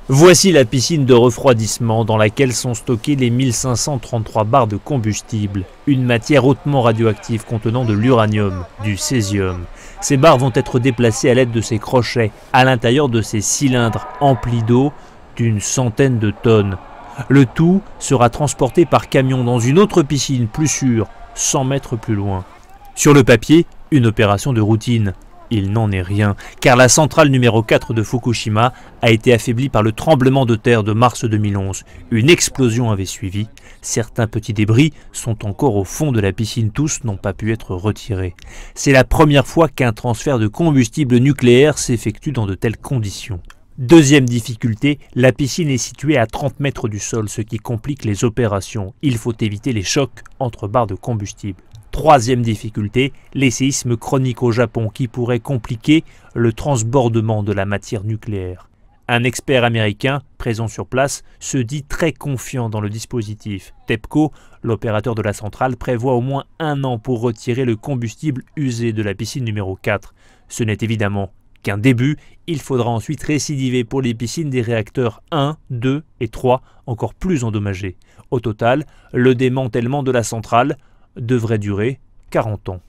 Voici la piscine de refroidissement dans laquelle sont stockées les 1533 barres de combustible, une matière hautement radioactive contenant de l'uranium, du césium. Ces barres vont être déplacées à l'aide de ces crochets à l'intérieur de ces cylindres emplis d'eau d'une centaine de tonnes. Le tout sera transporté par camion dans une autre piscine plus sûre, 100 mètres plus loin. Sur le papier, une opération de routine. Il n'en est rien, car la centrale numéro 4 de Fukushima a été affaiblie par le tremblement de terre de mars 2011. Une explosion avait suivi. Certains petits débris sont encore au fond de la piscine, tous n'ont pas pu être retirés. C'est la première fois qu'un transfert de combustible nucléaire s'effectue dans de telles conditions. Deuxième difficulté, la piscine est située à 30 mètres du sol, ce qui complique les opérations. Il faut éviter les chocs entre barres de combustible. Troisième difficulté, les séismes chroniques au Japon qui pourraient compliquer le transbordement de la matière nucléaire. Un expert américain présent sur place se dit très confiant dans le dispositif. TEPCO, l'opérateur de la centrale, prévoit au moins 1 an pour retirer le combustible usé de la piscine numéro 4. Ce n'est évidemment qu'un début, il faudra ensuite récidiver pour les piscines des réacteurs 1, 2 et 3 encore plus endommagés. Au total, le démantèlement de la centrale devrait durer 40 ans.